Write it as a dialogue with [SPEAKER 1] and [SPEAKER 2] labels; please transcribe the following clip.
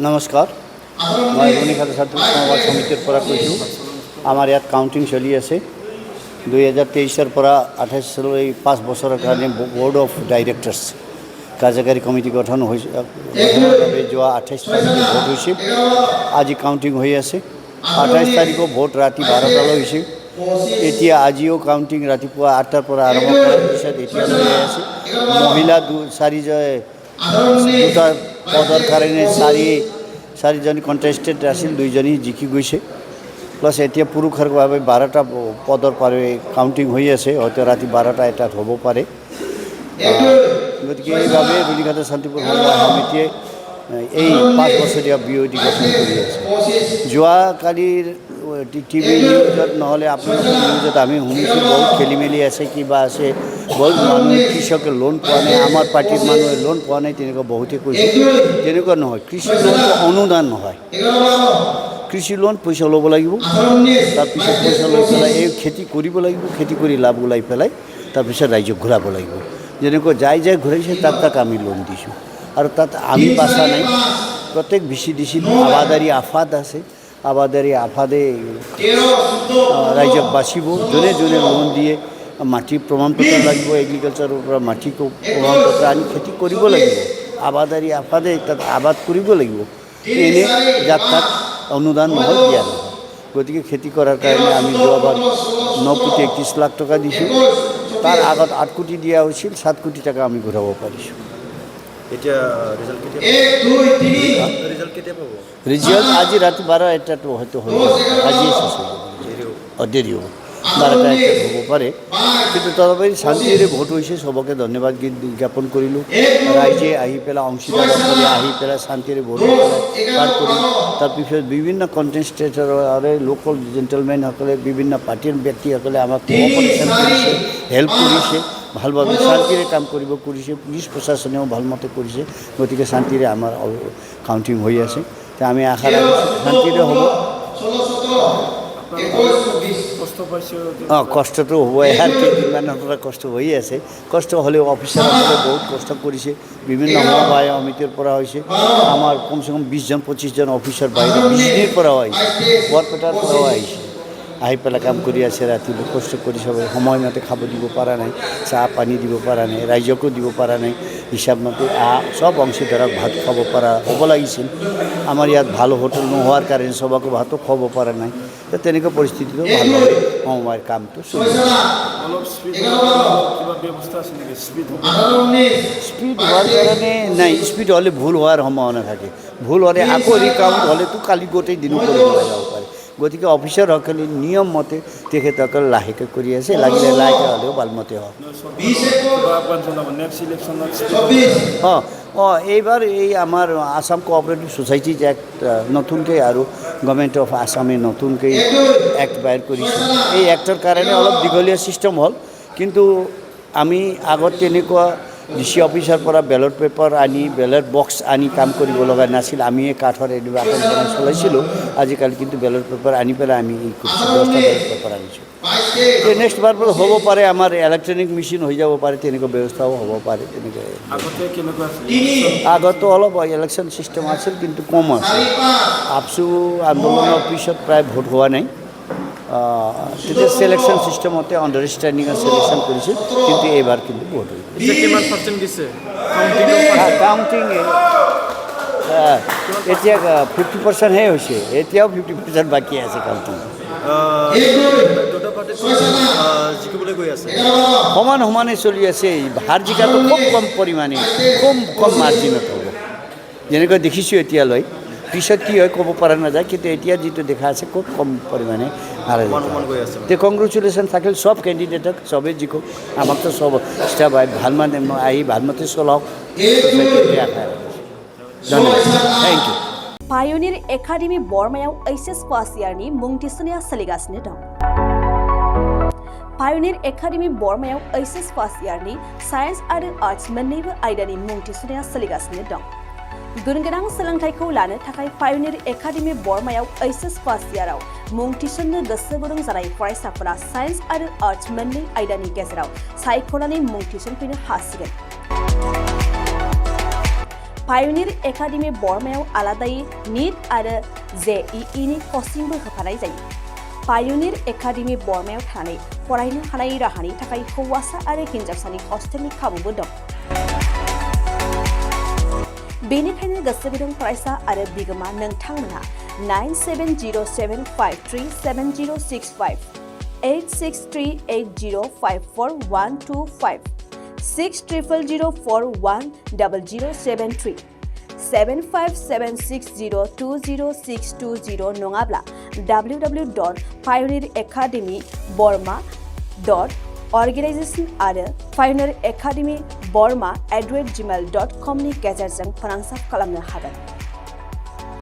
[SPEAKER 1] নমস্কাৰ মই ৰুণিখাতা ছাত্ৰ সমাজ সমিতিৰ পৰা কৈছোঁ আমাৰ ইয়াত কাউণ্টিং চলি আছে 2023 পৰা 28 চনলৈ 5 বছৰৰ কাৰণে বৰ্ড অফ ডাইৰেক্টৰ্ছ কাৰ্যকাৰী কমিটি গঠন হৈছে যোৱা 28 তাৰিখে ভোট হৈছিল আজি কাউণ্টিং হৈ আছে 28 তাৰিখৰ ভোট ৰাতি 12টালৈ হৈছে এতিয়া আজিও কাউণ্টিং ৰাতিপুৱা 8টাৰ পৰা আৰম্ভ কৰাৰ পিছত এতিয়া হৈ আছে মহিলা 2-4টা পদৰ কাৰণে চাৰিজনী কণ্টেষ্টেড আছিল 2জনী জিকি গৈছে প্লাছ এতিয়া পুৰুষৰ বাবে 12টা পদৰ পাৰে কাউণ্টিং হৈ আছে হয়তো ৰাতি 12টা এটাত হ'ব পাৰে গতিকে এইভাৱে ৰুণিখাতা শান্তিপুৰ সমবায় সমিতিয়ে এই 5 বছৰীয়া বিঅ'ডি গঠন কৰি আছে যোৱাকালিৰ টিভি নিউজত নহ'লে আপোনালোকৰ নিউজত আমি শুনিছোঁ বহুত খেলি মেলি আছে কিবা আছে বহুত মানুহে কৃষকে লোন পোৱা নাই আমাৰ পাৰ্টিৰ মানুহে লোন পোৱা নাই তেনেকুৱা বহুতে কৈছে তেনেকুৱা নহয় কৃষি লোনটো অনুদান নহয় কৃষি লোন পইচা ল'ব লাগিব তাৰপিছত পইচা লৈ পেলাই এই খেতি কৰিব লাগিব খেতি কৰি লাভ ওলাই পেলাই তাৰপিছত ৰাইজক ঘূৰাব লাগিব যেনেকৈ যাই ঘূৰাইছে তাক আমি লোন দিছোঁ আৰু তাত আমি বাচা নাই প্ৰত্যেক VCDC আবাদাৰী আফাদ আছে আবাদাৰী আফাদে ৰাইজক বাচিব যোনে লোন দিয়ে মাটি প্ৰমাণপত্ৰ লাগিব এগ্ৰিকালচাৰৰ পৰা মাটি প্ৰমাণপত্ৰ আনি খেতি কৰিব লাগিব আবাদাৰী আফাদে তাত আবাদ কৰিব লাগিব এনে যাত তাত অনুদান নহয় দিয়া নহয় গতিকে খেতি কৰাৰ কাৰণে আমি যোৱাবাৰ 9 কোটি 31 লাখ টকা দিছোঁ তাৰ আগত 8 কোটি দিয়া হৈছিল 7 কোটি টকা আমি ঘূৰাব পাৰিছোঁ
[SPEAKER 2] এতিয়া
[SPEAKER 1] ৰিজাল্ট আজি ৰাতি 12টাটো হয়তো হ'ব আজি শেষ হ'ব দেৰি হ'ব 12টা হ'ব পাৰে কিন্তু তথাপি শান্তিৰে ভোট হৈছে চবকে ধন্যবাদ জ্ঞাপন কৰিলোঁ ৰাইজে আহি পেলাই অংশীদাৰসকলে আহি পেলাই শান্তিৰে ভোট পাৰ কৰি তাৰপিছত বিভিন্ন কণ্টেষ্টেটৰে লোকেল জেণ্টেলমেনসকলে বিভিন্ন পাৰ্টিৰ ব্যক্তিসকলে আমাক কোঅপাৰেশ্যন কৰিছে হেল্প কৰিছে ভালভাৱে শান্তিৰে কাম কৰিব কৰিছে পুলিচ প্ৰশাসনেও ভালমতে কৰিছে গতিকে শান্তিৰে আমাৰ কাউণ্টিং হৈ আছে তে আমি আশা ৰাখিছোঁ শান্তিৰে হ'ব কষ্টটো হ'ব ইয়াৰ কেইদিনমানৰ পৰা কষ্ট হৈ আছে কষ্ট হ'লেও অফিচাৰসকলে বহুত কষ্ট কৰিছে বিভিন্ন সমবায় সমিতিৰ পৰা হৈছে আমাৰ কমচে কম 20জন 25জন অফিচাৰ বাহিৰে বিজনীৰ পৰাও আহিছে বৰপেটাৰ পৰাও আহিছে আহি পেলাই কাম কৰি আছে ৰাতিলৈ কষ্ট কৰি সবে সময়মতে খাব দিব পৰা নাই চাহ পানী দিব পৰা নাই ৰাইজকো দিব পৰা নাই হিচাপমতে সব অংশীদাৰক ভাত খাব পৰা হ'ব লাগিছিল আমাৰ ইয়াত ভাল হোটেল নোহোৱাৰ কাৰণে সবকে ভাতো খুৱাব পৰা নাই তো তেনেকুৱা পৰিস্থিতিটো ভালভাৱে সমবায়ৰ কামটো চলি স্পীড হোৱাৰ কাৰণে নাই স্পীড হ'লে ভুল হোৱাৰ সম্ভাৱনা থাকে ভুল হ'লে আকৌ ৰিকাউণ্ট হ'লেতো কালি গোটেই দিনো কৰিব যাব পাৰে গতিকে অফিচাৰসকলে নিয়ম মতে তেখেতসকলে লাহেকৈ কৰি আছে লাগিলে লাহেকৈ হ'লেও ভালমতে হওক এইবাৰ এই আমাৰ আসাম কোঅপাৰেটিভ ছ'চাইটিজ এক্ট নতুনকৈ আৰু গভৰ্ণমেণ্ট অফ আসামে নতুনকৈ এক্ট বাহিৰ কৰিছে এই এক্টৰ কাৰণে অলপ দীঘলীয়া চিষ্টেম হ'ল কিন্তু আমি আগত তেনেকুৱা DC অফিচৰ পৰা বেলট পেপাৰ আনি বেলট বক্স আনি কাম কৰিব লগা নাছিল আমি কাঠৰ এডি বাকচ বনাই চলাইছিলোঁ আজিকালি কিন্তু বেলট পেপাৰ আনি পেলাই আমি এই কৰিছোঁ 10টা বেলট পেপাৰ আনিছোঁ নেক্সট বাৰ হ'ব পাৰে আমাৰ ইলেক্ট্ৰনিক মেচিন হৈ যাব পাৰে তেনেকুৱা ব্যৱস্থাও হ'ব পাৰে তেনেকৈ আগতো অলপ ইলেকশ্যন চিষ্টেম আছিল কিন্তু কম আছিল আপচু আন্দোলনৰ পিছত প্ৰায় ভোট হোৱা নাই তেতিয়া চিলেকশ্যন চিষ্টেমতে আণ্ডাৰষ্টেণ্ডিঙত চিলেকশ্যন কৰিছিল কিন্তু এইবাৰ কিন্তু ভোট হৈ কাউণ্টিং এতিয়া 50%হে হৈছে এতিয়াও 50% বাকী আছে কাউণ্টিং সমানে চলি আছে হাৰ জিকাটো খুব কম পৰিমাণে কম মাৰ্জিনত হ'ব যেনেকৈ দেখিছোঁ এতিয়ালৈ পিছত কি হয় ক'ব পৰা নাযায় কিন্তু এতিয়া যিটো দেখা আছে খুব কম পৰিমাণে তে কংগ্ৰেচুলেশ্যন থাকিল সব কেণ্ডিডেটক চবেই জিকক আমাকতো সব ষ্টাফ ভালমতে আহি ভালমতে চলাওক ধন্যবাদ थैंक यू
[SPEAKER 3] पायोनियर एकाडेमी बर्मायाव HS फर्स्ट इयारनि मुं थिसननाया सोलिगासिनो दं पायोनियर एकाडेमी बर्मायाव HS फर्स्ट इयारनि साइन्स आरो आर्ट्स मोन्नैबो आयदानि मुं थिसननाया सोलिगासिनो दं गुनगोनां सोलोंथाइखौ लानो थाखाय पायोनियर एकाडेमी बर्मायाव HS फर्स्ट इयाराव मुं थिसननो गोसो गुदुं जानाय फरायसाफोरा साइन्स आरो आर्ट्स मोन्नै आयदानि गेजेराव सायख'नानै मुं थिसनफैनो हासिगोन पायनिर एकाडेमि बर्मायाव आलादायै नीट आरो JEE नि कचिंबो होफानाय जायो। पायनिर एकाडेमि बर्मायाव थानानै फरायनो हानाय राहानि थाखाय हौवासा आरो हिनजावसानि हस्टेलनि खाबुबो दं। बेनिखायनो गोसो गुदुं फरायसा आरो बिगोमा नोंथांमोनहा 9707537065 8638054125 6000410073 7576020620 नङाब्ला www.pioneeracademyborma.organization आरो pioneeracademyborma@gmail.com नि गेजेरजों फोनांजाब खालामनो हागोन।